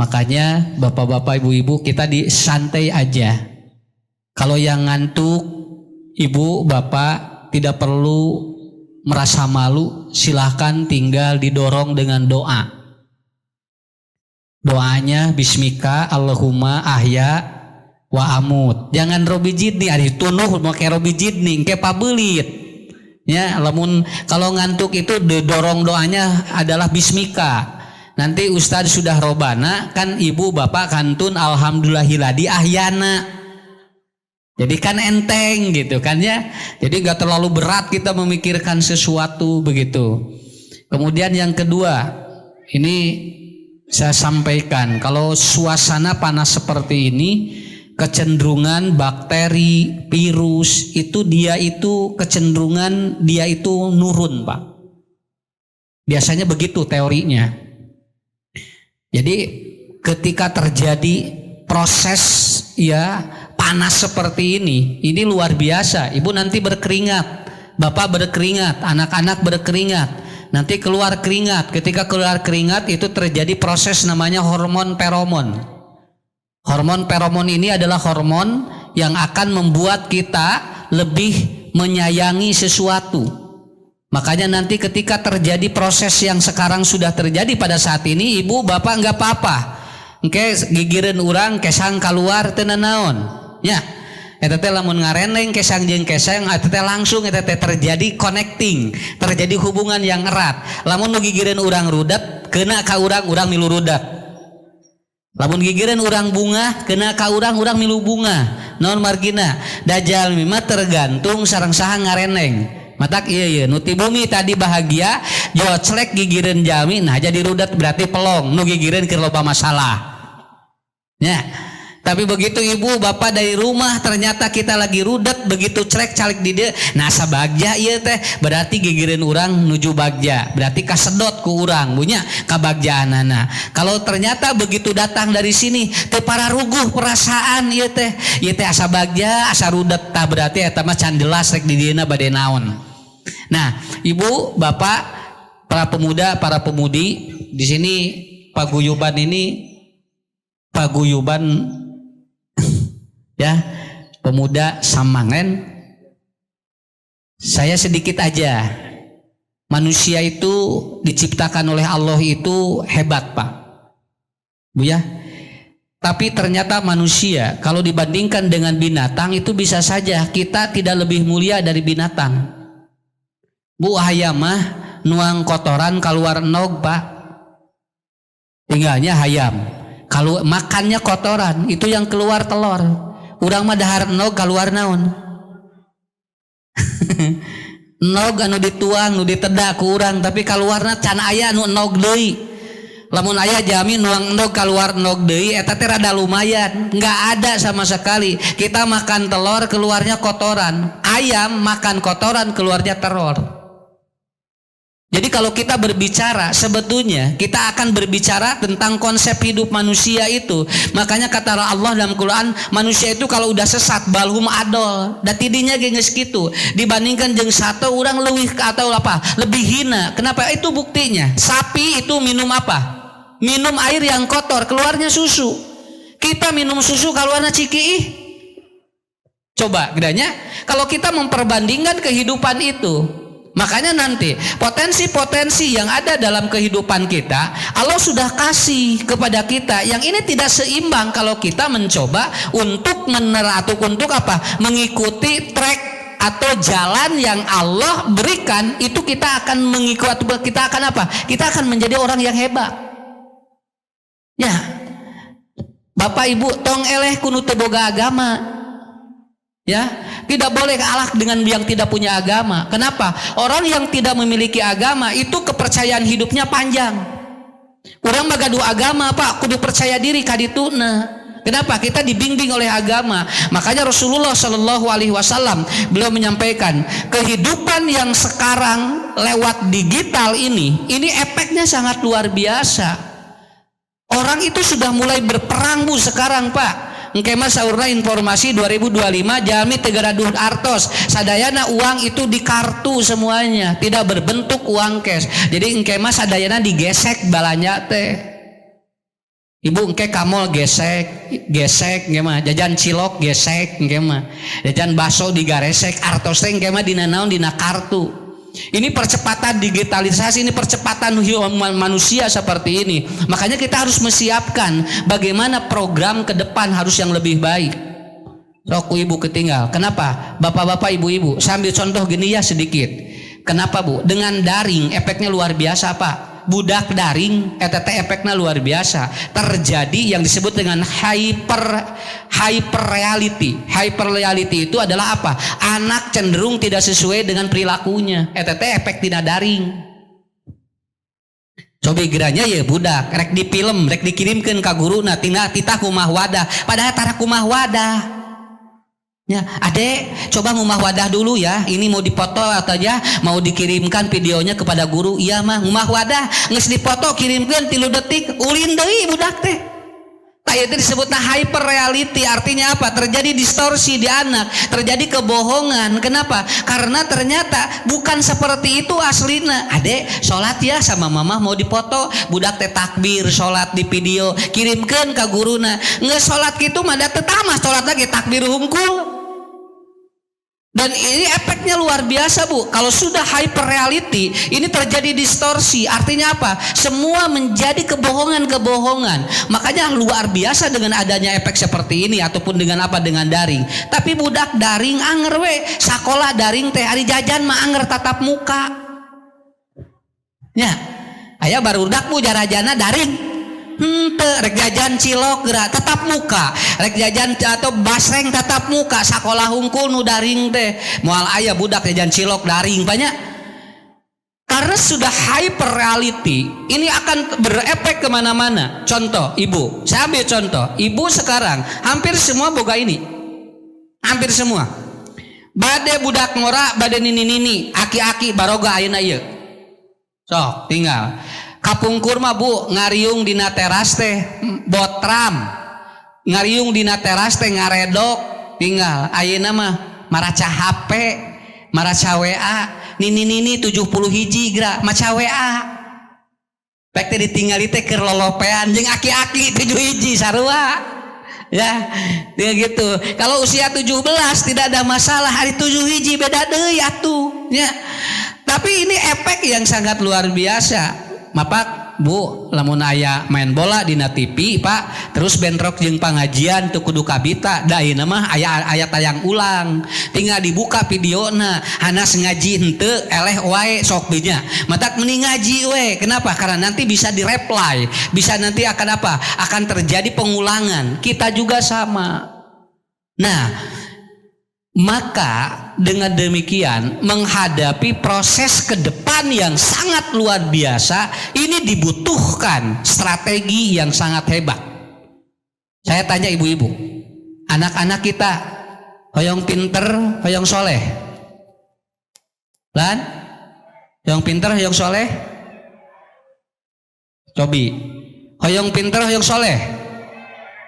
Makanya bapak-bapak, ibu-ibu, kita santai aja. Kalau yang ngantuk, ibu, bapak tidak perlu merasa malu, silahkan tinggal didorong dengan doa. Doanya bismika Allahumma ahya wa amut. Jangan robi jidni, ari tunuh make robi jidni engke pabelit. Ya, lamun kalau ngantuk itu didorong doanya adalah bismika. Nanti ustadz sudah robana, kan ibu bapak kantun alhamdulillahilladzi ahyana. Jadi kan enteng gitu kan ya. Jadi nggak terlalu berat kita memikirkan sesuatu begitu. Kemudian yang kedua, ini saya sampaikan, kalau suasana panas seperti ini, kecenderungan bakteri, virus itu kecenderungan dia itu nurun, Pak. Biasanya begitu teorinya. Jadi ketika terjadi proses ya panas seperti ini luar biasa. Ibu nanti berkeringat, bapak berkeringat, anak-anak berkeringat. Nanti keluar keringat. Ketika keluar keringat itu terjadi proses namanya hormon feromon. Hormon feromon ini adalah hormon yang akan membuat kita lebih menyayangi sesuatu. Makanya nanti ketika terjadi proses yang sekarang sudah terjadi pada saat ini, ibu bapak nggak apa-apa. Engke gigireun urang kesang keluar teu naon. Ya. Eta teh lamun ngareneng kesang jeung kesang eta teh langsung eta teh terjadi connecting, terjadi hubungan yang erat. Lamun nu gigireun urang rudat keuna ka urang milu rudat. Lamun gigireun urang bunga keuna ka urang milu bunga. Naon margina? Dajal mah tergantung sareng saha ngareneng. Matak ieu nu ti bumi tadi bahagia, joclek gigireun jalmi nah jadi rudat berarti pelong, nu gigireun keur loba masalah. Ya. Tapi begitu ibu bapak dari rumah ternyata kita lagi rudet, begitu celek calik di dia, nah sabagja ieu teh berarti gigireun urang nuju bagja, berarti kasedot ku urang bunya ka bagjaanana. Kalau ternyata begitu datang dari sini teu pararuguh perasaan ieu teh asa bagja asa rudet, tah berarti eta mah can jelas rek di dieuna bade naon. Nah, ibu, bapak, para pemuda, para pemudi di sini paguyuban ya, pemuda Samangen. Saya sedikit aja. Manusia itu diciptakan oleh Allah itu hebat, Pak. Bu ya. Tapi ternyata manusia kalau dibandingkan dengan binatang itu bisa saja kita tidak lebih mulia dari binatang. Bu, hayam mah nuang kotoran keluar nog, Pak. Tinggalnya hayam. Kalau makannya kotoran, itu yang keluar telur. Urang mah dahar nog keluar naon? Nog anu dituang, nu ditedak ku urang, tapi keluarna can aya nu nog deui. Lamun aya jami nuang nog keluar nog deui, eta teh rada lumayan. Enggak ada sama sekali. Kita makan telur keluarnya kotoran. Ayam makan kotoran keluarnya telur. Jadi kalau kita berbicara, sebetulnya kita akan berbicara tentang konsep hidup manusia itu. Makanya kata Allah dalam Quran, manusia itu kalau udah sesat balhum adol, da tidinya geus kitu. Dibandingkan jeung satu orang leuwih atau apa? Lebih hina. Kenapa? Itu buktinya. Sapi itu minum apa? Minum air yang kotor, keluarnya susu. Kita minum susu keluarnya cikiih. Coba gedanya kalau kita memperbandingkan kehidupan itu. Makanya nanti potensi-potensi yang ada dalam kehidupan kita Allah sudah kasih kepada kita, yang ini tidak seimbang kalau kita mencoba untuk untuk apa? Mengikuti track atau jalan yang Allah berikan, itu kita akan mengikuti, kita akan apa? Kita akan menjadi orang yang hebat. Ya. Bapak Ibu tong eleh kudu teu boga agama. Ya, tidak boleh kalah dengan yang tidak punya agama. Kenapa? Orang yang tidak memiliki agama itu kepercayaan hidupnya panjang. Orang magadu agama, Pak, kudu percaya diri kadituna. Kenapa? Kita dibimbing oleh agama. Makanya Rasulullah Shallallahu Alaihi Wasallam beliau menyampaikan, kehidupan yang sekarang lewat digital ini efeknya sangat luar biasa. Orang itu sudah mulai berperang, Bu, sekarang, Pak. Engke mah saurna informasi 2025 jalmi teu gaduh artos, sadayana uang itu di kartu semuanya, tidak berbentuk uang cash. Jadi engke mah sadayana digesek balanya teh. Ibu engke kamol gesek gimana jajan cilok gesek gimana jajan bakso digaresek artos teh gimana dina naon dina kartu. Ini percepatan digitalisasi, ini percepatan manusia seperti ini. Makanya kita harus menyiapkan bagaimana program ke depan harus yang lebih baik. Roku ibu ketinggal. Kenapa? Bapak-bapak, ibu-ibu, sambil contoh gini ya sedikit. Kenapa Bu? Dengan daring efeknya luar biasa Pak. Budak daring efeknya luar biasa. Terjadi yang disebut dengan hyper reality. Hyper reality itu adalah apa? Anak cenderung tidak sesuai dengan perilakunya. Efek tidak daring. Coba geranya ya budak rek di film rek dikirimkan ke guruna tina titah kumah wadah padahal tara kumah wadah. Ya, adek, coba ngumah wadah dulu ya. Ini mau dipoto atau aja mau dikirimkan videonya kepada guru. Iya mah, ngumah wadah, nges dipoto kirimkan 3 detik, ulin deui budak teh. Tah itu disebutna hyper reality. Artinya apa? Terjadi distorsi di anak, terjadi kebohongan. Kenapa? Karena ternyata bukan seperti itu aslina. Adek, sholat ya sama mama mau dipoto, budak teh takbir, sholat di video, kirimkan ke guruna. Nges sholat gitu mah da teu tamah sholat lagi takbir hungkul. Dan ini efeknya luar biasa Bu. Kalau sudah hyper reality, ini terjadi distorsi. Artinya apa? Semua menjadi kebohongan-kebohongan. Makanya luar biasa dengan adanya efek seperti ini ataupun dengan apa? Dengan daring. Tapi budak daring anger we. Sakola daring teh ari jajan mah anger tatap muka. Ya. Aya barudak Bu jarajana daring. Rek jajan cilok gerak tetap muka, rek jajan atau basreng tetap muka, sakola hungkul nu daring teh moal aya budak jajan cilok daring banyak. Karena sudah hyper reality, ini akan berefek kemana-mana. Contoh ibu, saya ambil contoh ibu sekarang hampir semua boga ini, hampir semua bade budak ngora bade nini aki-aki baroga ayeuna ieu sok tinggal kapungkur mah Bu ngariung dina teras teh botram ngariung dina teras teh ngaredok tinggal ayeuna mah maraca HP maraca WA nini 70 hiji gra maca WA pek teh ditinggali teh keur lolopean jeung aki-aki 7 hiji sarua ya gitu. Kalau usia 17 tidak ada masalah, hari 7 hiji beda deui atuh ya. Tapi ini efek yang sangat luar biasa. Mapak Bu, lamun aya main bola dina TV Pak, terus bentrok jeung pangajian teu kudu kabita, da ieu mah aya tayang ulang. Tinggal dibuka videona, hanas ngaji henteu eleh wae sok dinya. Matak mending ngaji we. Kenapa? Karena nanti bisa direply, bisa nanti akan apa? Akan terjadi pengulangan. Kita juga sama. Nah, maka dengan demikian menghadapi proses ke depan yang sangat luar biasa ini dibutuhkan strategi yang sangat hebat. Saya tanya ibu-ibu, anak-anak kita hoyong pinter, hoyong soleh, lan hoyong pinter, hoyong soleh, cobi hoyong pinter, hoyong soleh,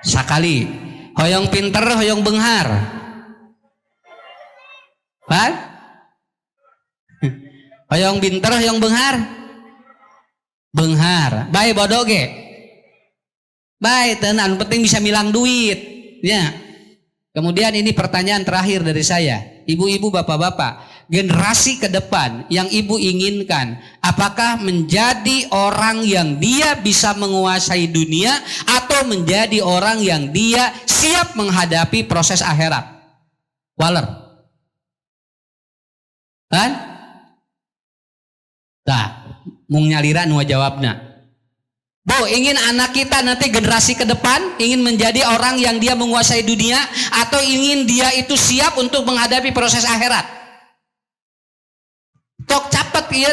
sakali hoyong pinter, hoyong benghar. Kan? Hoyong binter, hoyong benghar. Benghar. Baik bodoh ge. Baik tenan, penting bisa milang duit. Ya. Kemudian ini pertanyaan terakhir dari saya. Ibu-ibu, bapak-bapak, generasi ke depan yang ibu inginkan, apakah menjadi orang yang dia bisa menguasai dunia atau menjadi orang yang dia siap menghadapi proses akhirat? Waler. Kan? Nah, mung nyalira nu jawabna. Bu, ingin anak kita nanti generasi ke depan ingin menjadi orang yang dia menguasai dunia atau ingin dia itu siap untuk menghadapi proses akhirat? Tok catat ieu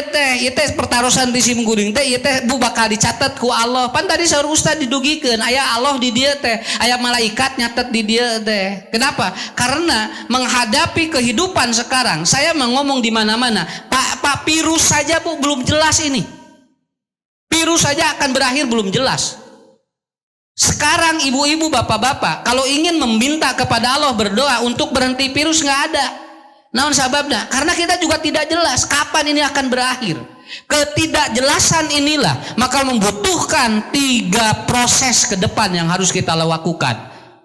teh pertarusan di sim guring teh ieu teh Bu bakal dicatat ku Allah. Pan tadi saur ustaz didugikeun aya Allah di dieu teh, aya malaikat nyatet di dieu teh. Kenapa? Karena menghadapi kehidupan sekarang, saya mau ngomong di mana-mana, Pak virus saja Bu belum jelas ini. Virus saja akan berakhir belum jelas. Sekarang ibu-ibu, bapak-bapak, kalau ingin meminta kepada Allah berdoa untuk berhenti virus nggak ada. Naon sababna? Karena kita juga tidak jelas kapan ini akan berakhir. Ketidakjelasan inilah maka membutuhkan 3 proses ke depan yang harus kita lakukan.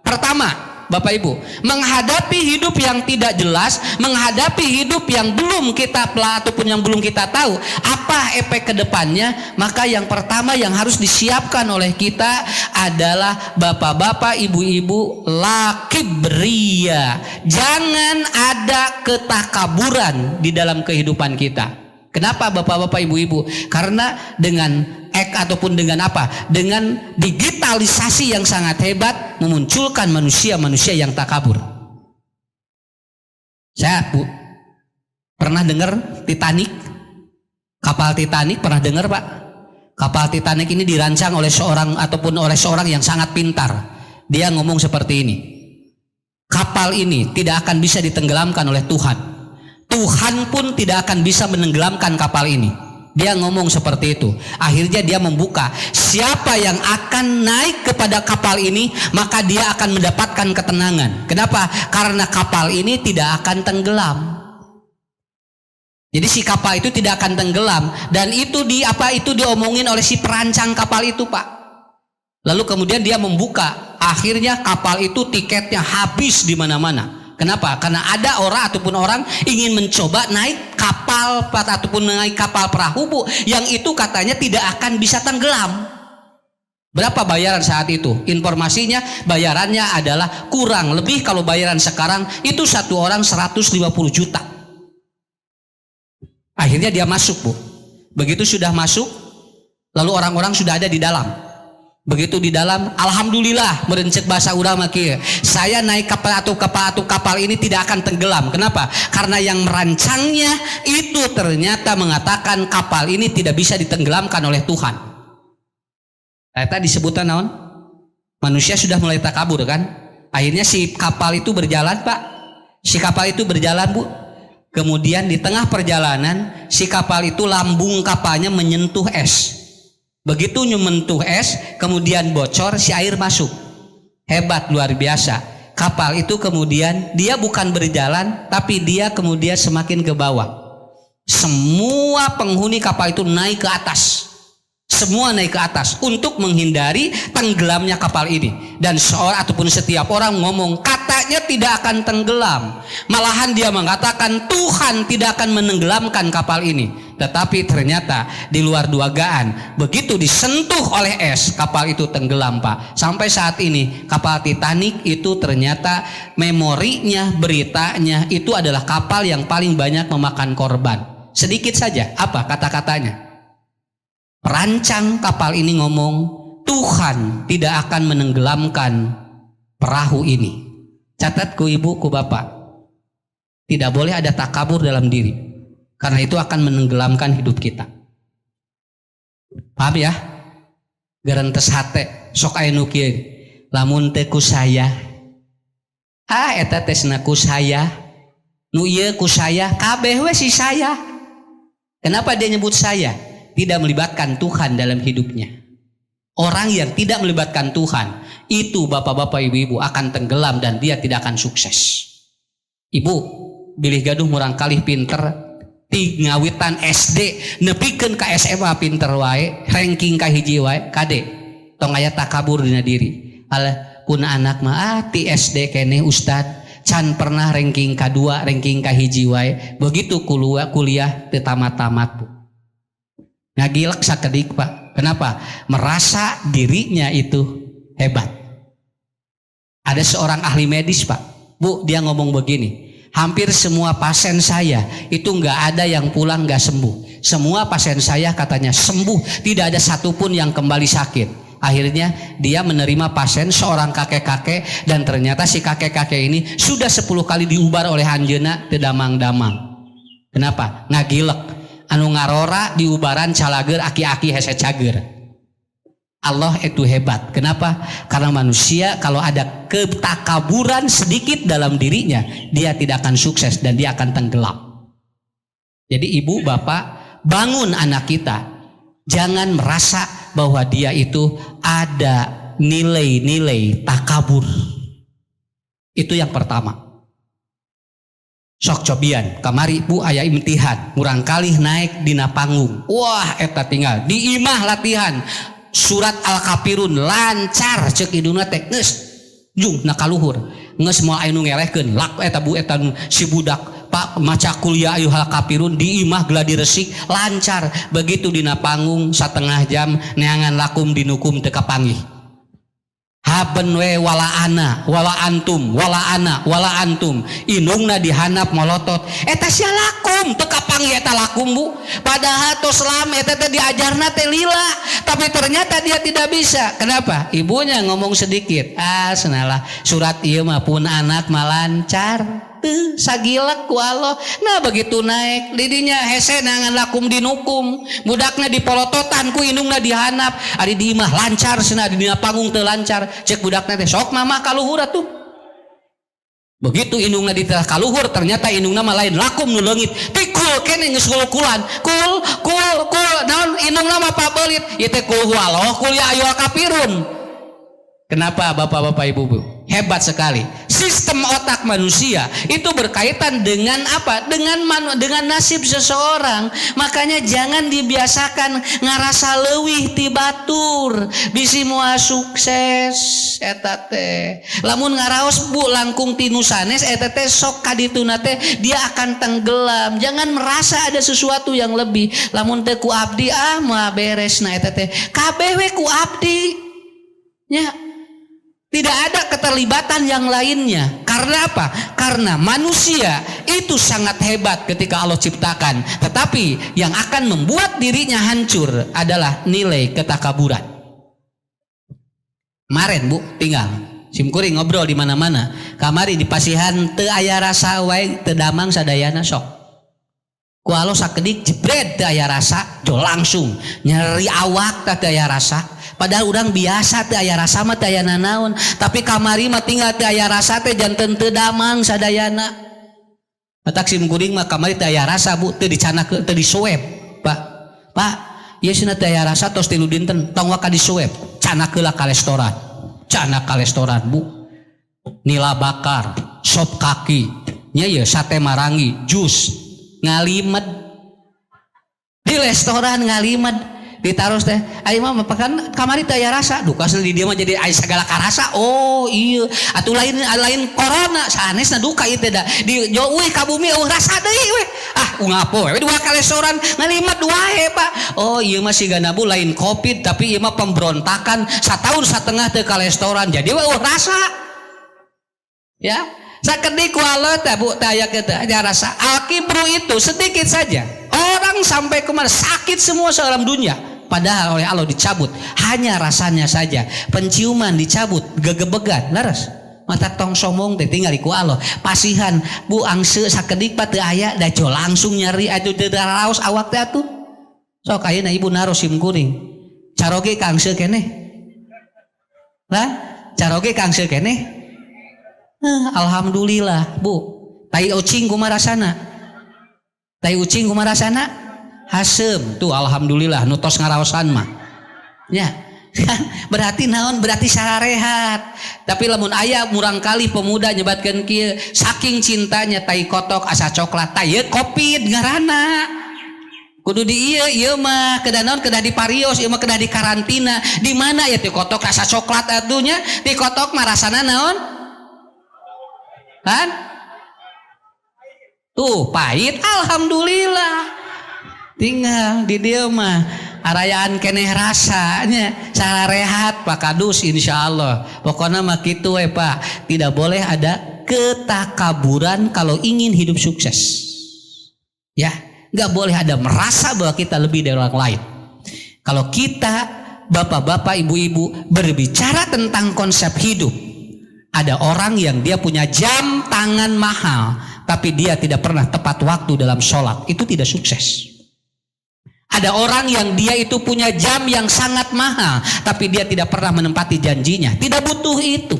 Pertama, Bapak Ibu, menghadapi hidup yang tidak jelas, menghadapi hidup yang belum kita ataupun yang belum kita tahu apa efek ke depannya, maka yang pertama yang harus disiapkan oleh kita adalah bapak-bapak, ibu-ibu, lakibria. Jangan ada ketakaburan di dalam kehidupan kita. Kenapa bapak-bapak, ibu-ibu? Karena dengan ataupun dengan apa? Dengan digitalisasi yang sangat hebat memunculkan manusia-manusia yang takabur. Saya pernah dengar Titanic, kapal Titanic, pernah dengar Pak? Kapal Titanic ini dirancang oleh seorang yang sangat pintar. Dia ngomong seperti ini. Kapal ini tidak akan bisa ditenggelamkan oleh Tuhan. Tuhan pun tidak akan bisa menenggelamkan kapal ini. Dia ngomong seperti itu. Akhirnya dia membuka, siapa yang akan naik kepada kapal ini, maka dia akan mendapatkan ketenangan. Kenapa? Karena kapal ini tidak akan tenggelam. Jadi si kapal itu tidak akan tenggelam. Dan itu diomongin oleh si perancang kapal itu, Pak. Lalu kemudian dia membuka, akhirnya kapal itu tiketnya habis di mana-mana. Kenapa? Karena ada orang ingin mencoba naik kapal ataupun naik kapal perahu, Bu, yang itu katanya tidak akan bisa tenggelam. Berapa bayaran saat itu? Informasinya bayarannya adalah kurang lebih, kalau bayaran sekarang itu satu orang 150 juta. Akhirnya dia masuk, Bu. Begitu sudah masuk, lalu orang-orang sudah ada di dalam. Begitu di dalam, alhamdulillah, merencek bahasa urang makia, saya naik kapal ini tidak akan tenggelam. Kenapa? Karena yang merancangnya itu ternyata mengatakan kapal ini tidak bisa ditenggelamkan oleh Tuhan. Ternyata disebutkan naon? Manusia sudah mulai takabur kan? Akhirnya si kapal itu berjalan, Pak. Si kapal itu berjalan, Bu. Kemudian di tengah perjalanan si kapal itu lambung kapalnya menyentuh es. Begitu menyentuh es, kemudian bocor, si air masuk. Hebat, luar biasa. Kapal itu kemudian dia bukan berjalan, tapi dia kemudian semakin ke bawah. Semua penghuni kapal itu naik ke atas. Semua naik ke atas untuk menghindari tenggelamnya kapal ini. Dan setiap orang ngomong katanya tidak akan tenggelam. Malahan dia mengatakan Tuhan tidak akan menenggelamkan kapal ini. Tetapi ternyata di luar dugaan, begitu disentuh oleh es, kapal itu tenggelam, Pak. Sampai saat ini kapal Titanic itu ternyata memorinya, beritanya itu adalah kapal yang paling banyak memakan korban. Sedikit saja, apa kata-katanya? Perancang kapal ini ngomong, Tuhan tidak akan menenggelamkan perahu ini. Catat ku ibu, ku bapak, tidak boleh ada takabur dalam diri, karena itu akan menenggelamkan hidup kita. Paham ya? Garantes hate sok aya nu kieu, lamun teu ku saya, eta tesna ku saya, nu ieu ku saya, kabeh we si saya. Kenapa dia nyebut saya? Tidak melibatkan Tuhan dalam hidupnya. Orang yang tidak melibatkan Tuhan itu, bapak-bapak, ibu-ibu, akan tenggelam dan dia tidak akan sukses. Ibu bilih gaduh murang kalih pinter ti ngawitan SD nepikeun ka SMA pinter wae, ranking ka hiji wae, kade tong aya takabur dina diri. Alah pun anak mah ti SD keneh ustad can pernah ranking ka-2, ranking ka hiji wae, begitu kuliah teu tamat-tamat, Bu. Ngagilek sakedik, Pak. Kenapa? Merasa dirinya itu hebat. Ada seorang ahli medis, Pak. Bu, dia ngomong begini, hampir semua pasien saya itu nggak ada yang pulang nggak sembuh. Semua pasien saya katanya sembuh, tidak ada satupun yang kembali sakit. Akhirnya dia menerima pasien seorang kakek-kakek, dan ternyata si kakek-kakek ini sudah 10 kali diubar oleh anjeuna teu damang-damang. Kenapa? Ngagilek. Anu ngarora diubaran calager aki-aki hese cager. Allah itu hebat. Kenapa? Karena manusia kalau ada ketakaburan sedikit dalam dirinya, dia tidak akan sukses dan dia akan tenggelam. Jadi ibu, bapak, bangun anak kita. Jangan merasa bahwa dia itu ada nilai-nilai takabur. Itu yang pertama. Sok cobian kamari Bu aya imtihan murang kali naik dina panggung, wah eta tinggal di imah latihan surat Al-Kafirun lancar cek iduna teh geus jung na kaluhur geus moal anu ngelehkeun lak eta Bu eta si budak Pak maca kuliah ayyuhal kafirun di imah gladi resik lancar. Begitu dina panggung setengah jam neangan lakum dinukum teu kapanggih. Haben we wala ana wala antum wala ana wala antum inungna dihanap molotot eta sia lakum teu kapanggih eta lakum Bu. Padahal tos lam eta teh diajarna teh lila tapi ternyata dia tidak bisa. Kenapa? Ibunya ngomong sedikit. Senalah surat ieu mah pun anak malancar. Sagilak ku Allah. Nah begitu naik didinya hese nangan lakum dinukum budakna dipolototan ku indungna dihanap ari di imah lancar cenah di dina panggung teu lancar cek budakna teh sok mama kaluhur atuh. Begitu indungna di tengah kaluhur ternyata indungna mah lain lakum nu leungit tikul kene geus kul-kulan kul naon indungna mah pabelit ieu teh kul huwallah kul ya ayyuhal kafirun. Kenapa Bapak-bapak Ibu-ibu? Hebat sekali. Sistem otak manusia itu berkaitan dengan apa? Dengan nasib seseorang. Makanya jangan dibiasakan ngarasa leuwih ti batur. Bisi moal sukses eta teh. Lamun ngaraos Bu langkung ti nu sanes eta teh sok kadituna teh dia akan tenggelam. Jangan merasa ada sesuatu yang lebih. Lamun teh ku abdi mah beresna eta teh. Kabeh we ku abdi. Ya. Tidak ada keterlibatan yang lainnya. Karena apa? Karena manusia itu sangat hebat ketika Allah ciptakan. Tetapi yang akan membuat dirinya hancur adalah nilai ketakaburan. Kemarin Bu tinggal simkuring ngobrol di mana-mana. Kamari di pasihan teu aya rasa wae teu damang sadayana sok. Ku Allah sakedik jebret teu aya rasa jo langsung nyeri awak teu aya rasa. Padahal urang biasa teu aya rasa mah teu aya nanaon, tapi kamari mah tinggal teu aya rasa teh janten teu damang sadayana. Matak simkuring mah kamari teu aya rasa Bu, teu dicanakeun teu disweb. Pak, ieu cenah teu aya rasa tos 3 dinten tong waka disweb. Canakeula ka restoran. Cana ka restoran Bu. Nila bakar, sop kaki, nya ieu sate marangi, jus, ngalimed. Di restoran ngalimed ditaruh teh ayo mah makan kamari teh aya rasa duka di dia mah jadi aya segala karasa. Oh iya atuh lain corona sanesna duka ieu teh da di jauh ka bumi rasa deui we ngapo we dua ka restoran ngalimet wae Pak. Oh ieu mah sigana Bu lain covid tapi ieu mah pemberontakan 1,5 tahun teu ka restoran jadi we rasa ya sakedik ku Allah teh Bu teh aya kitu aya rasa. Al-kibru itu sedikit saja orang sampai kemana sakit semua sealam dunia. Padahal oleh Allah dicabut hanya rasanya saja. Penciuman dicabut gegebegan laras mata tong sombong teh tinggal ku Allah. Pasihan Bu angse sakedik pa teu aya da jo langsung nyeri atuh teu raos awak teh atuh. Sok ayeuna ibu naros simkuring. Caroge ka angse keneh. Lah, caroge ka angse keneh. Alhamdulillah Bu. Tai ucing kumaha rasana? Tai ucing kumaha rasana? Hasem tuh alhamdulillah nutos ngaraosan mah ya kan berarti naon berarti sarehat. Tapi lamun aya murang kali pemuda nyebatkeun kieu saking cintanya tai kotok asa coklat tai covid ngaranna kudu di ieu mah kedah naon kedah di parios ieu mah kedah di karantina di mana ya ti kotok asa coklat atunya ti kotok mah rasana naon kan tuh pahit alhamdulillah. Tinggal di dia mah arayaan keneh rasanya sarehat Pak Kadus insyaallah. Pokoknya mah kitu we Pak. Tidak boleh ada ketakaburan kalau ingin hidup sukses. Ya, enggak boleh ada merasa bahwa kita lebih dari orang lain. Kalau kita bapak-bapak, ibu-ibu berbicara tentang konsep hidup, ada orang yang dia punya jam tangan mahal tapi dia tidak pernah tepat waktu dalam sholat, itu tidak sukses. Ada orang yang dia itu punya jam yang sangat mahal tapi dia tidak pernah menempati janjinya. Tidak butuh itu.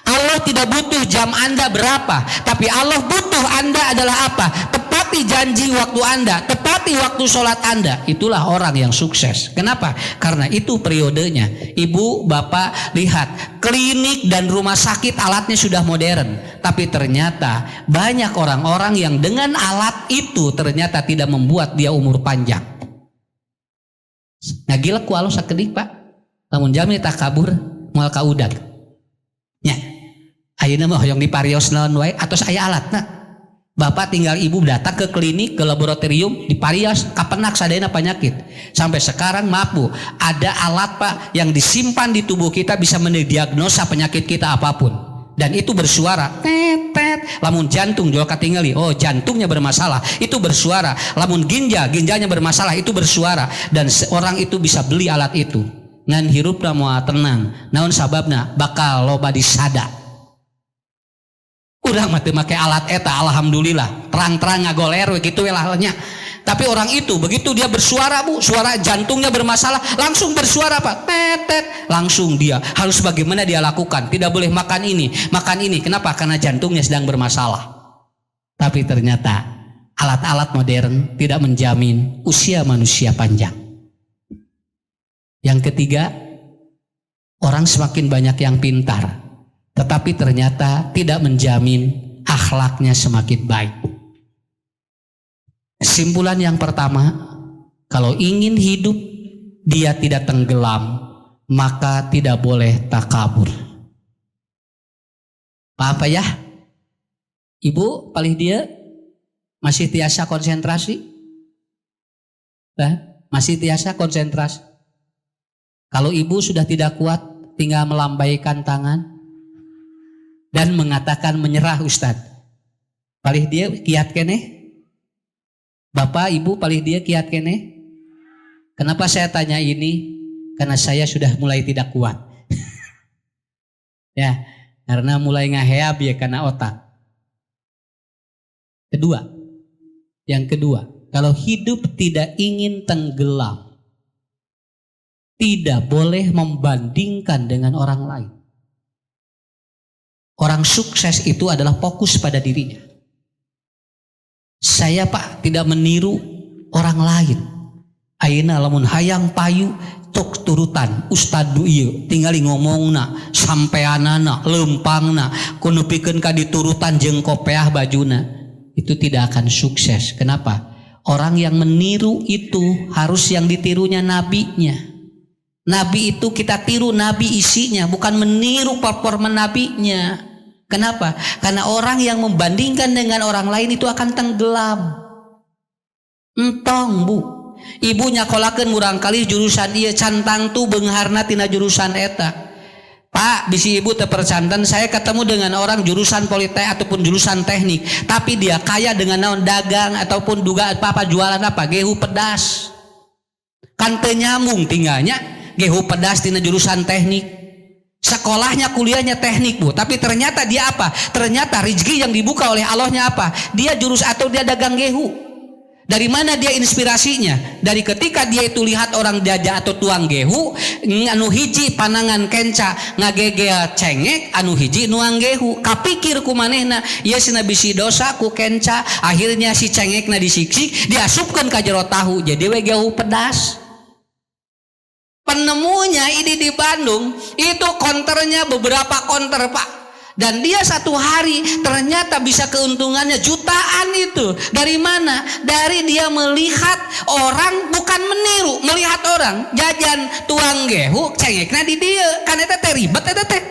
Allah tidak butuh jam Anda berapa, tapi Allah butuh Anda adalah apa? Tepat tepati janji waktu Anda, tepati waktu sholat Anda, itulah orang yang sukses. Kenapa? Karena itu periodenya. Ibu, bapak, lihat, klinik dan rumah sakit alatnya sudah modern, tapi ternyata banyak orang-orang yang dengan alat itu ternyata tidak membuat dia umur panjang. Ngagilek ku alus sakedik Pak, lamun jami tak kabur moal kaudag nya ayeuna mah hoyong diparios naon wae atos aya alatna. Bapak tinggal ibu datang ke klinik, ke laboratorium, diparios kapenak sadayana penyakit. Sampai sekarang maaf Bu, ada alat Pak yang disimpan di tubuh kita bisa mendiagnosa penyakit kita apapun, dan itu bersuara tet tet. Lamun jantung jual katingali, oh jantungnya bermasalah, itu bersuara. Lamun ginjalnya bermasalah, itu bersuara. Dan seorang itu bisa beli alat itu ngan hirupna moal tenang. Naon sababna? Bakal loba disada. Urang mah teu make alat eta, alhamdulillah terang-terang ngagoler we kitu we lahnya. Tapi orang itu begitu dia bersuara Bu, suara jantungnya bermasalah, langsung bersuara Pak, tetet, langsung dia harus bagaimana dia lakukan. Tidak boleh makan ini. Kenapa? Karena jantungnya sedang bermasalah. Tapi ternyata alat-alat modern tidak menjamin usia manusia panjang. Yang ketiga, orang semakin banyak yang pintar, tetapi ternyata tidak menjamin akhlaknya semakin baik. Kesimpulan yang pertama, kalau ingin hidup dia tidak tenggelam, maka tidak boleh takabur. Apa ya? Ibu paling dia masih tiasa konsentrasi? Masih tiasa konsentrasi. Kalau ibu sudah tidak kuat, tinggal melambaikan tangan dan mengatakan menyerah Ustadz. Paling dia kiat kene? Bapak, ibu paling dia kiat kene? Kenapa saya tanya ini? Karena saya sudah mulai tidak kuat. Ya, karena mulai ngaheab ya karena otak. Yang kedua, kalau hidup tidak ingin tenggelam, tidak boleh membandingkan dengan orang lain. Orang sukses itu adalah fokus pada dirinya. Saya Pak tidak meniru orang lain. Ayeuna lamun hayang payu tok turutan ustadu ieu tingali ngomongna sampeanana lempangna kudu pikeun ka diturutan jeung kopeah bajuna, itu tidak akan sukses. Kenapa? Orang yang meniru itu harus yang ditirunya nabinya. Nabi itu kita tiru nabi isinya, bukan meniru performa nabinya. Kenapa? Karena orang yang membandingkan dengan orang lain itu akan tenggelam. Entong Bu, ibu nyakolakeun murang kali jurusan ieu cantang tu beungharna tina jurusan eta. Pak, bisi ibu teu percanten, saya ketemu dengan orang jurusan politek ataupun jurusan teknik, tapi dia kaya dengan naon dagang ataupun duga apa jualan apa gehu pedas. Kan teu nyambung tinggalnya gehu pedas tina jurusan teknik. Sekolahnya kuliahnya teknik Bu, tapi ternyata dia apa? Ternyata rezeki yang dibuka oleh Allahnya apa? Dia dia dagang gehu. Dari mana dia inspirasinya? Dari ketika dia itu lihat orang jajah atau tuang gehu, anu hiji panangan kenca ngagegel cengek, anu hiji nuang gehu. Kapikir ku manehna, ieu cenah bisi dosa ku kenca, akhirnya si cengekna disiksik, diasupkeun ka jero tahu, jadi we gehu pedas. Penemunya ini di Bandung, itu konternya beberapa konter Pak, dan dia satu hari ternyata bisa keuntungannya jutaan. Itu dari mana? Dari dia melihat orang, bukan meniru, melihat orang jajan tuang gehu cengekna di dia, kan eta teh ribet eta teh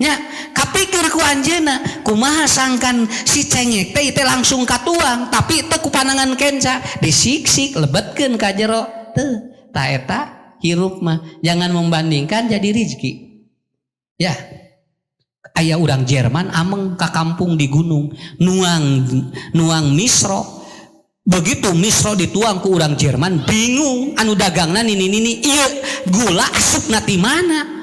nya. Kapikir ku anjeunna kumaha sangkan si cengek teh langsung katuang, tapi teu ku panangan kenca disiksik lebetkeun ka jero teu. Ta eta hirup mah jangan membandingkan jadi rezeki. Ya, aya urang Jerman ameng ka kampung di gunung nuang misro. Begitu misro dituang ku urang Jerman bingung, anu dagangna nini ieu gula asupna ti mana?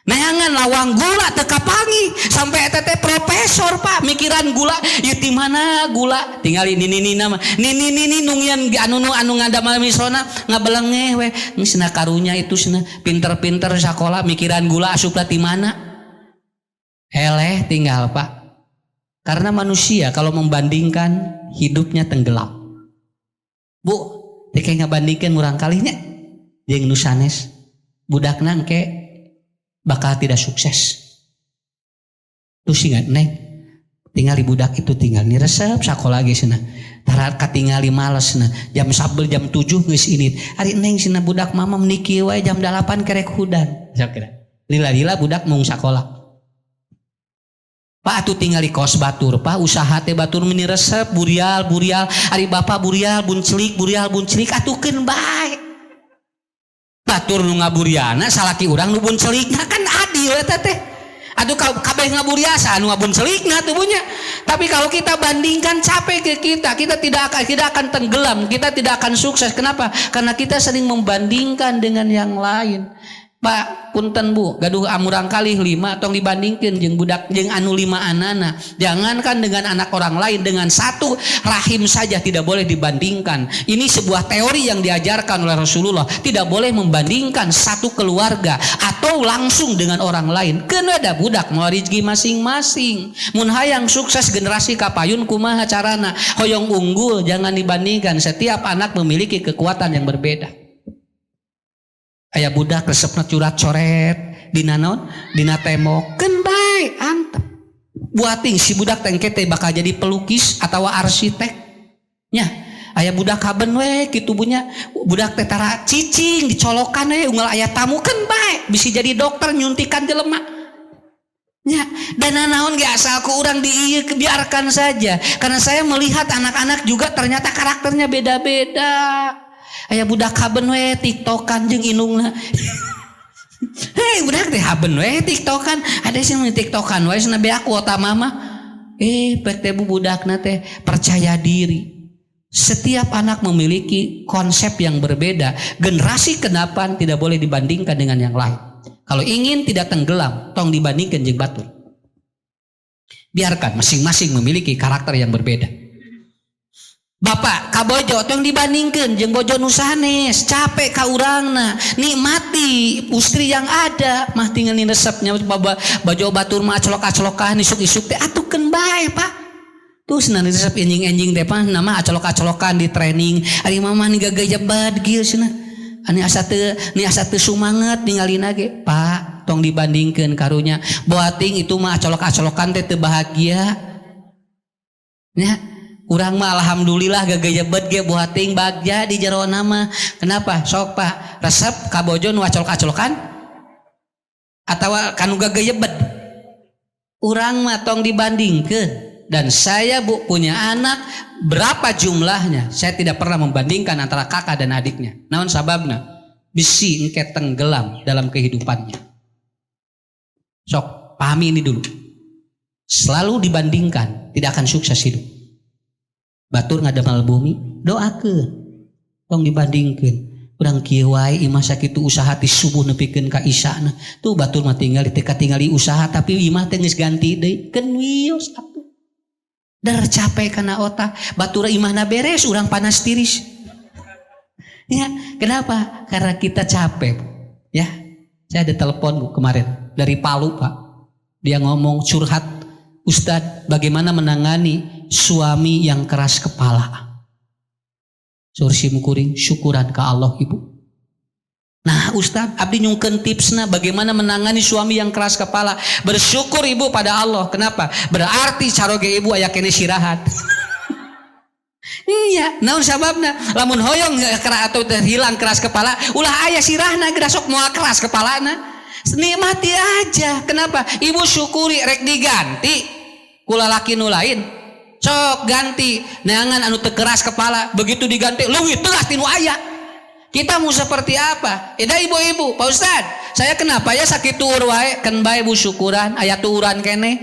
Neangan lawang gula teu kapangi sampai eta teh profesor Pak mikiran gula ieu ti mana gula tingali nini nama nini nungyan anu ngadamel misrona ngabelengeh we cenah karunya itu cenah pinter-pinter sakola mikiran gula asupna ti mana. Eleh tinggal Pak Karena manusia kalau membandingkan hidupnya tenggelam. Bu, kayak ngabandingkan murang kalinya jeung nu sanes budakna engke bakal tidak sukses. Terus ingat neng, tinggal budak itu tinggal ni resep sakola ge cenah. Tara katingali males na. Jam 11 jam 7 geus ini. Ari neng cenah budak mama meniki wae jam 8 kerek hudan. Saya kira. Lila-lila budak mung sakola. Pak atuh tinggal di kos batur, Pak usaha teh batur meni resep burial ari bapak burial bun celik atukeun bae. Batur nu ngaburiana salaki urang nu bun celikna kan adil eta teh. Aduh kabeh ngaburiasa nu ngabun celikna tuh punya. Tapi kalau kita bandingkan capek ke kita tidak akan tenggelam, kita tidak akan sukses. Kenapa? Karena kita sering membandingkan dengan yang lain. Pak punten Bu, gaduh amurang kali 5 tong dibandingkeun jeung budak jeung anu 5 anana. Jangankan dengan anak orang lain, dengan satu rahim saja tidak boleh dibandingkan. Ini sebuah teori yang diajarkan oleh Rasulullah. Tidak boleh membandingkan satu keluarga atau langsung dengan orang lain. Keun ada budak moal rezeki masing-masing. Mun hayang sukses generasi kapayun kumaha carana? Hoyong unggul, jangan dibandingkan. Setiap anak memiliki kekuatan yang berbeda. Aya budak resepna curat coret dina naon dina tembok keun bae antep buating si budak tengke teh bakal jadi pelukis atau arsitek nya. Aya budak haben we kitu bunya budak teh tara cicing dicolokan we unggal aya tamu keun bae bisi jadi dokter nyuntikan jelema nya. Dan naon ge asal ku urang biarkan saja karena saya melihat anak-anak juga ternyata karakternya beda-beda. Aya budak haben we tiktokan jeung inungna. Hei budak teh haben we tiktokan, ada sih nu tiktokan we cenah bea kuota mama. Pek teh budakna teh percaya diri. Setiap anak memiliki konsep yang berbeda. Generasi ke-8 tidak boleh dibandingkan dengan yang lain. Kalau ingin tidak tenggelam, tong dibandingkan jeung batur. Biarkan masing-masing memiliki karakter yang berbeda. Bapak kabojo tong dibandingkan jeung bojo nu sanes capek ka urangna nikmati istri yang ada mah tinggal resepnya bojo batur mah acolok-acolokan isuk-isuk teh atukeun bae Pak tuh cenah resep enjing-enjing teh mah nama acolok-acolokan di training ari mama nih gagaya bad gieu cenah ani asa teu sumanget ningalina ge Pak tong dibandingkeun karunya boating itu mah acolok-acolokan teh teu bahagia nya. Urang mah alhamdulillah gagaya bet ge boating bagja di jero nama. Kenapa? Sok Pak, resep kabojo nu acolok-acolokan atawa kanu gagaya bet. Urang mah tong dibandingkeun. Dan saya Bu punya anak berapa jumlahnya? Saya tidak pernah membandingkan antara kakak dan adiknya. Naon sababna? Bisi engke tenggelam dalam kehidupannya. Sok pahami ini dulu. Selalu dibandingkan tidak akan sukses hidup. Batur ngadamal bumi doakeun tong dibandingkeun urang kieu wae imah sakitu usaha ti subuh nepikeun ka isana tuh batur mah tinggali teh katingali usaha tapi imah teh geus ganti deui keun wios atuh dar capek kana otak batur imahna beres urang panas tiris ya kenapa karena kita capek ya. Saya ada telepon Bu kemarin dari Palu Pak dia ngomong curhat Ustadz bagaimana menangani suami yang keras kepala. Sursim kuring syukuran ke Allah Ibu. Nah Ustadz abdi nyungkeun tipsna bagaimana menangani suami yang keras kepala. Bersyukur Ibu pada Allah. Kenapa? Berarti caroge Ibu aya kene sirahat. Iya, naon sababna? Lamun hoyong atau hilang keras kepala, ulah aya sirahna geura sok moal keras kepalana. Nikmati aja. Kenapa? Ibu syukuri rek diganti kula laki nu lain sok ganti neangan anu teu keras kepala begitu diganti leuwih teulah tinu aya kita mau seperti apa eda ibu-ibu Pak Ustad saya kenapa ya sakit tuur wae kan bae Bu syukuran aya tuuran kene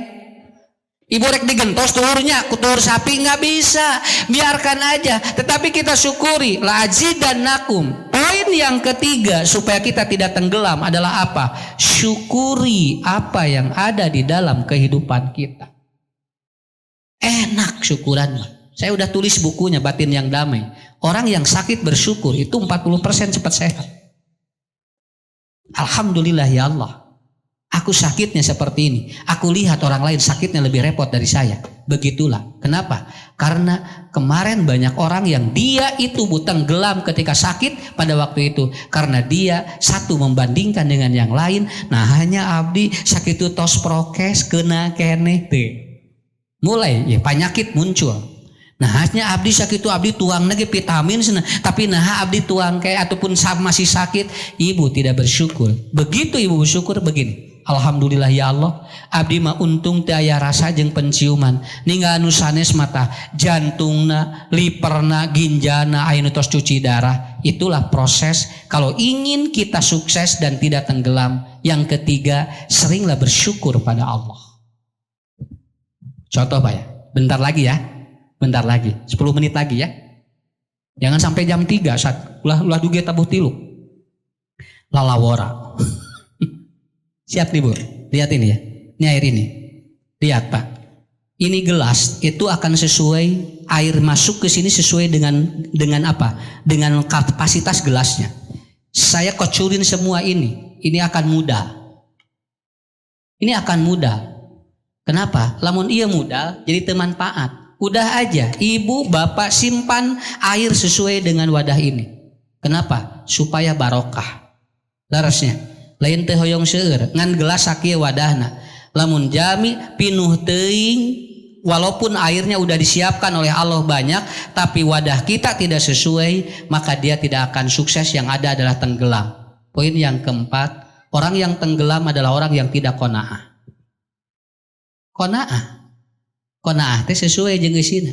ibu rek digentos tuurnya tuur sapi nggak bisa biarkan aja tetapi kita syukuri la azidannakum. Poin yang ketiga supaya kita tidak tenggelam adalah apa? Syukuri apa yang ada di dalam kehidupan kita. Enak syukuran. Saya udah tulis bukunya Batin yang Damai. Orang yang sakit bersyukur itu 40% cepat sehat. Alhamdulillah ya Allah. Aku sakitnya seperti ini. Aku lihat orang lain sakitnya lebih repot dari saya. Begitulah. Kenapa? Karena kemarin banyak orang yang dia itu tenggelam ketika sakit pada waktu itu. Karena dia satu membandingkan dengan yang lain. Nah hanya abdi sakit itu tos prokes kena keneh teh. Mulai ya penyakit muncul. Nah hanya abdi sakit itu abdi tuang lagi vitamin sana. Tapi nah abdi tuang kayak ataupun masih sakit. Ibu tidak bersyukur. Begitu ibu bersyukur begini. Alhamdulillah ya Allah, abdi mah untung teu aya rasa jeung penciuman. Ninggal anu sanes mata jantungna, liperna, ginjalna aya nu tos cuci darah. Itulah proses kalau ingin kita sukses dan tidak tenggelam. Yang ketiga, seringlah bersyukur pada Allah. Contoh Pak ya, bentar lagi ya. Bentar lagi, 10 menit lagi ya. Jangan sampai jam 3 saat ulah duge tabuh tilu. Lalawora. Siap nih Bu, lihat ini ya. Ini air ini. Lihat Pak. Ini gelas itu akan sesuai air masuk ke sini sesuai dengan apa? Dengan kapasitas gelasnya. Saya kocurin semua ini. Ini akan mudah. Ini akan mudah. Kenapa? Lamun iya mudah jadi temanfaat. Udah aja, ibu bapak simpan air sesuai dengan wadah ini. Kenapa? Supaya barokah. Larasnya. Lain teh hoyong seueur ngan gelas sakieu wadahna. Lamun jami pinuh teuing walaupun airnya udah disiapkan oleh Allah banyak tapi wadah kita tidak sesuai maka dia tidak akan sukses, yang ada adalah tenggelam. Poin yang keempat, orang yang tenggelam adalah orang yang tidak qanaah. Qanaah teh sesuai jeung geusina.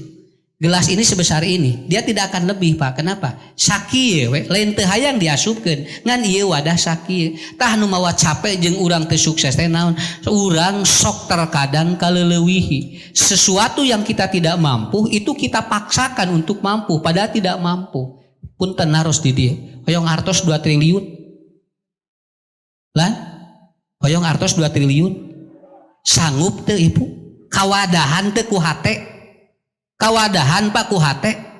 Gelas ini sebesar ini, dia tidak akan lebih Pak. Kenapa? Sakieu we, lain teu hayang diasupkeun. Ngan ieu wadah sakieu. Tah nu mawa capek jeung urang teu sukses teh naon? Urang sok terkadang kaleulewihi. Sesuatu yang kita tidak mampu itu kita paksakan untuk mampu padahal tidak mampu. Punten harus di dieu. Hoyong artos 2 triliun. Lan? Hoyong artos 2 triliun. Sanggup teu Ibu? Kawadahan teu ku hate? Kawadahan Pak ku hate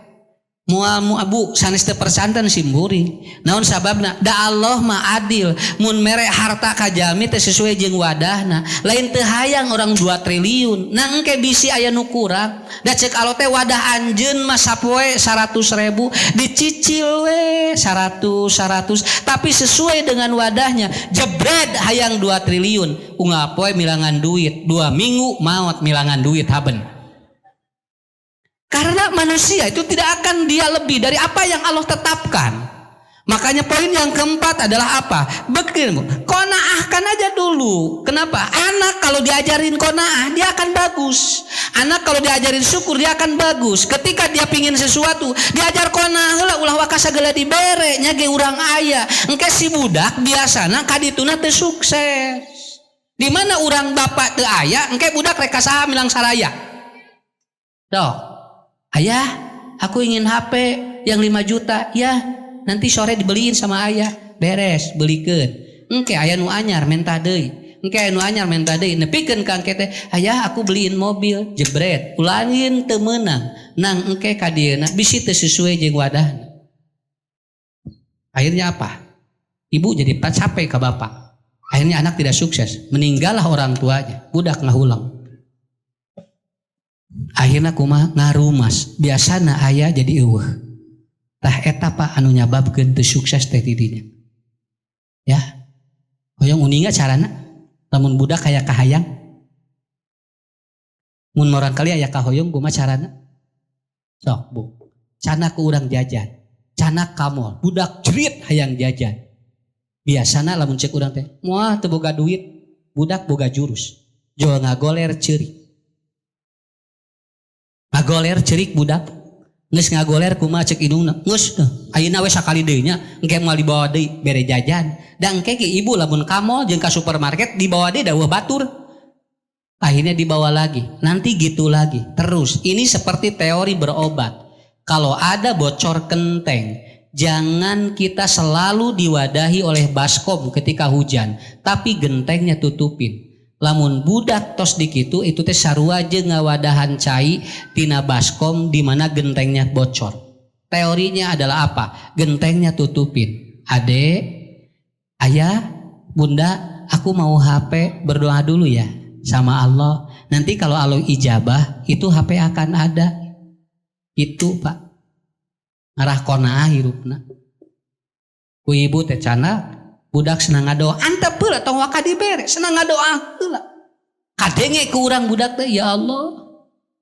mual abu sanes teu persanten simburing. Naon sababna? Da Allah mah adil. Mun mere harta ka jalmi teh sesuai jeung wadahna. Lain teu hayang orang 2 triliun. Nah engke bisi aya nu kurang. Da ceuk Allah teh wadah anjeun mah sapoe 100.000 dicicil we 100 tapi sesuai dengan wadahnya. Jebret hayang 2 triliun. Unggal poe milangan duit. 2 minggu maot milangan duit haben. Karena manusia itu tidak akan dia lebih dari apa yang Allah tetapkan. Makanya poin yang keempat adalah apa? Begini, qanaahkan aja dulu. Kenapa? Anak kalau diajarin qanaah dia akan bagus. Anak kalau diajarin syukur dia akan bagus. Ketika dia pingin sesuatu diajar qanaah heula ulah wakasa geula dibere nya ge urang aya. Engke si budak biasana kadituna teu sukses. Di mana urang bapak teu aya, engke budak rek kasaha milang saraya. Dok. Ayah, aku ingin HP yang 5 juta. Ya, nanti sore dibeliin sama ayah. Beres, belikeun. Engke aya nu anyar menta deui. Engke aya nu anyar menta deui. Nepikeun ka engke teh, ayah aku beliin mobil. Jebret, ulangin teu meunang. Nang engke ka dieuna bisi teu sesuai jeung wadahna. Akhirnya apa? Ibu jadi capek ke bapak. Akhirnya anak tidak sukses. Meninggallah orang tuanya. Budak ngahulang. Akhirnya kumaha ngarumas. Biasana ayah jadi eueuh. Tah eta Pak anu nyababkeun teu sukses teh tidinya. Ya. Hoyong uninga carana lamun budak aya kahayang. Mun orang kali aya kahoyong kumaha carana? Sok Bu. Cana ku urang jajan. Cana ka mall. Budak jerit hayang jajan. Biasana lamun cek urang teh, moal teu boga duit, budak boga jurus. Jual ngagoler ceurik. Ngagoler cerik budak geus ngagoler kumaha cek indungna geus ayeuna we sakali deui nya engke moal dibawa deui bere jajan da engke ke ibu lamun ka mall jeung ka supermarket dibawa deui daweuh batur akhirnya dibawa lagi nanti gitu lagi terus. Ini seperti teori berobat. Kalau ada bocor kenteng jangan kita selalu diwadahi oleh baskom ketika hujan tapi gentengnya tutupin. Lamun budak tos dikitu itu teh sarua jeung ngawadahan cai tina baskom di mana gentengnya bocor. Teorinya adalah apa? Gentengnya tutupin. Ade, ayah, bunda, aku mau HP, berdoa dulu ya sama Allah. Nanti kalau Allah ijabah, itu HP akan ada. Itu Pak. Arah kona'ah hirupna. Ku ibu teh cana, budak senang ngadoa. Antep heula tong waka dibere, senang ngadoa heula. Kadenge ku urang budak teh, ya Allah,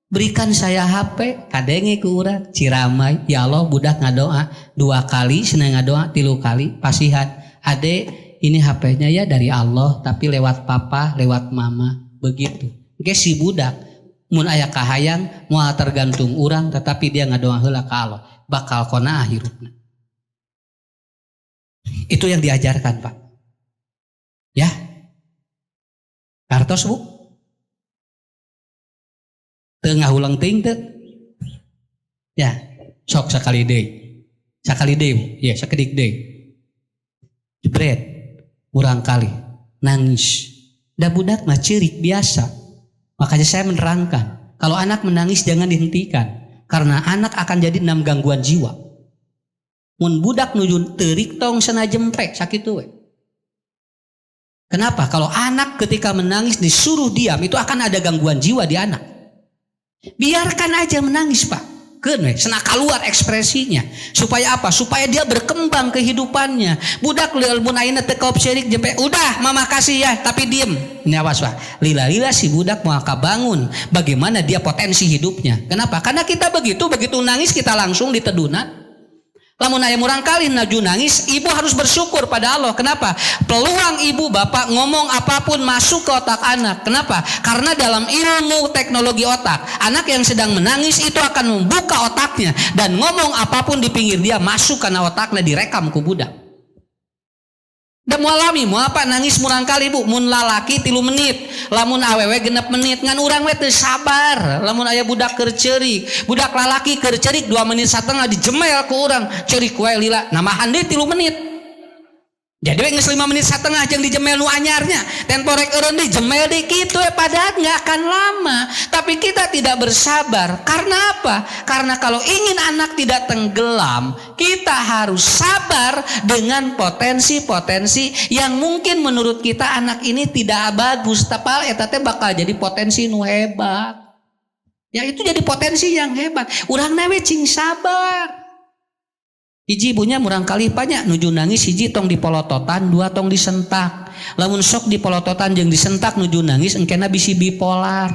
berikan saya HP. Kadenge ku urang ciramai, ya Allah, budak ngadoa 2 kali, senang ngadoa 3 kali, pasihan. Ade, ini HP-nya ya dari Allah, tapi lewat papa, lewat mama, begitu. Oke, si budak mun aya kahayang moal tergantung urang, tetapi dia ngadoa heula ka Allah, bakal qanaah hirupna. Itu yang diajarkan Pak. Ya. Kartos Bu. Tengah ulang ting teu. Ya, sok sakali deui. Sakali deui Bu. Ya, sakedik deui. Jebret. Urang kali nangis. Da budak mah ceurik biasa. Makanya saya menerangkan, kalau anak menangis jangan dihentikan, karena anak akan jadi 6 gangguan jiwa. Mun budak nuju teurik tong sana jempe sakitu we. Kenapa? Kalau anak ketika menangis disuruh diam, itu akan ada gangguan jiwa di anak. Biarkan aja menangis Pak. Keun we, sena keluar ekspresinya. Supaya apa? Supaya dia berkembang kehidupannya. Budak mun ayeuna teu kaop syirik jempe, udah mama kasih ya, tapi diem. Ini awas Pak. Lila-lila si budak mau bangun bagaimana dia potensi hidupnya. Kenapa? Karena kita begitu nangis kita langsung ditedunan. Lamun aya murang kali naju nangis, ibu harus bersyukur pada Allah. Kenapa? Peluang ibu bapak ngomong apapun masuk ke otak anak. Kenapa? Karena dalam ilmu teknologi otak, anak yang sedang menangis itu akan membuka otaknya, dan ngomong apapun di pinggir dia masuk karena otaknya direkam ku budak. Dan mualami mau apa nangis murang kali Bu, mun lalaki 3 menit, lamun awewe 6 menit, ngan urang we teu sabar. Lamun aya budak keur ceurik, budak lalaki keur ceurik 2 menit satengah dijemel ku urang, ceurik wae lila namahan deui 3 menit. Jadi we geus 5 menit satengah jeung dijemel nu anyarnya, temporek eureun deui jemel deui kitu padahal enggak akan lama. Tapi kita tidak bersabar. Karena apa? Karena kalau ingin anak tidak tenggelam, kita harus sabar dengan potensi-potensi yang mungkin menurut kita anak ini tidak bagus, tapi eta teh bakal jadi potensi nu hebat. Ya itu jadi potensi yang hebat. Urang we cing sabar. Hiji ibunya murang kali banyak nuju nangis, hiji tong dipolototan, 2 tong disentak. Lamun sok dipolototan jeung disentak nuju nangis, engkena bisi bipolar.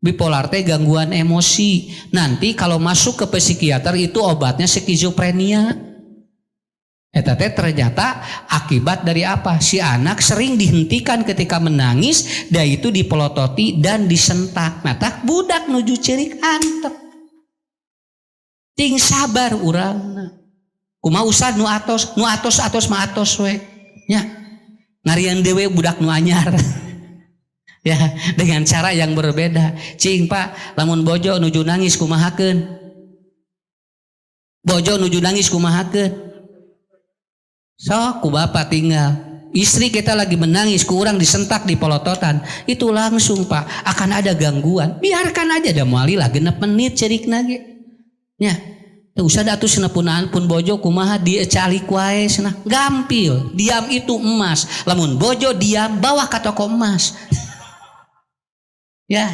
Bipolar teh gangguan emosi. Nanti kalau masuk ke psikiater itu obatnya skizofrenia. Eta teh ternyata akibat dari apa? Si anak sering dihentikan ketika menangis, da itu dipelototi dan disentak. Mata budak nuju ceurik antep. Ting sabar urang. Kumaha usah nu atos mah atos we. Nya. Ngarian dewe budak nu anyar. Ya, dengan cara yang berbeda. Cing Pak, lamun bojo nuju nangis kumahakeun? Bojo nuju nangis kumahakeun? Sok ku bapak tinggal. Istri kita lagi menangis, ku urang disentak di polototan, itu langsung Pak akan ada gangguan. Biarkan aja da moali lah 6 menit cerikna ge. Nya, teu usah da atuh senepunaan pun bojo kumaha dia calik wae cenah. Gampil, diam itu emas. Lamun bojo diam bawa ka toko emas. Ya,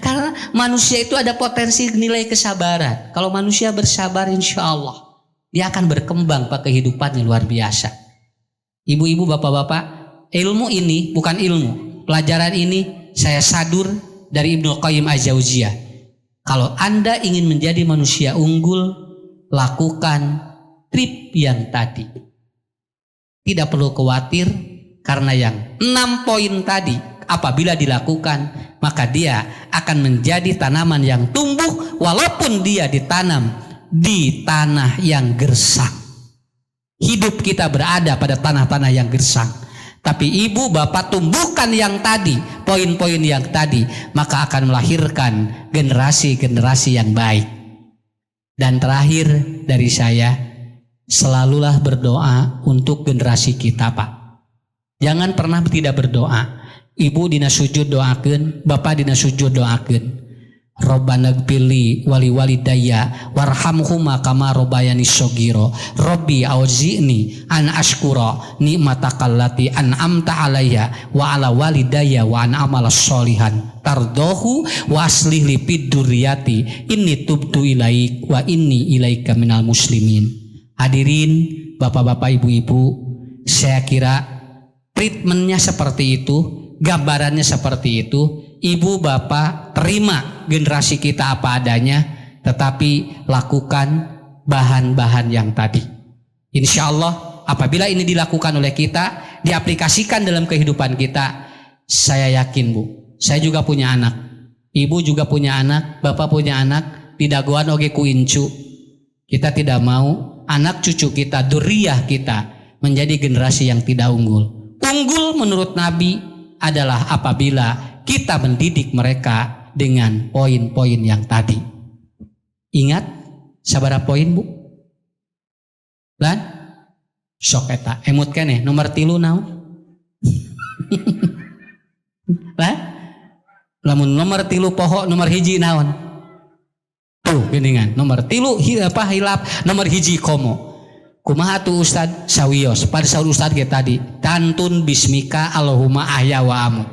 karena manusia itu ada potensi nilai kesabaran. Kalau manusia bersabar insya Allah dia akan berkembang Pak kehidupannya luar biasa. Ibu-ibu, bapak-bapak, ilmu ini bukan ilmu. Pelajaran ini saya sadur dari Ibnu Qayyim Az-Jauziyah. Kalau Anda ingin menjadi manusia unggul, lakukan trip yang tadi. Tidak perlu khawatir karena yang 6 poin tadi apabila dilakukan, maka dia akan menjadi tanaman yang tumbuh walaupun dia ditanam di tanah yang gersang. Hidup kita berada pada tanah-tanah yang gersang. Tapi ibu bapak tumbuhkan yang tadi, poin-poin yang tadi, maka akan melahirkan generasi-generasi yang baik. Dan terakhir dari saya, selalulah berdoa untuk generasi kita Pak. Jangan pernah tidak berdoa. Ibu dina sujud doakeun, bapak dina sujud doakeun. Robbana gfirli wali walidayya warhamhuma kama robbayani shogiro. Robbi auzi'ni an ashkura nikmatakallati an'amta alayya wa ala walidayya wa an amala sholihan tardohu wa aslih li fid dzurriyyati inni tubtu ilaik wa inni ilaika minal muslimin. Hadirin bapak-bapak, ibu-ibu, saya kira treatmentnya seperti itu, gambarannya seperti itu. Ibu bapak terima generasi kita apa adanya, tetapi lakukan bahan-bahan yang tadi. Insya Allah apabila ini dilakukan oleh kita, diaplikasikan dalam kehidupan kita, saya yakin Bu, saya juga punya anak, ibu juga punya anak, bapak punya anak, tidak goan oge kuincu. Kita tidak mau anak cucu kita, duriyah kita menjadi generasi yang tidak unggul. Unggul menurut Nabi adalah apabila kita mendidik mereka dengan poin-poin yang tadi. Ingat sabaraha poin Bu? Lan sok eta emut keneh nomor 3 naon? Lah lamun nomor 3 poho nomor 1 naon? Tuh geuningan nomor 3 hilap nomor 1 komo. Kumaha tuh Ustad sawios pada saur Ustad ge tadi tantun bismika Allahumma ahya wa amut.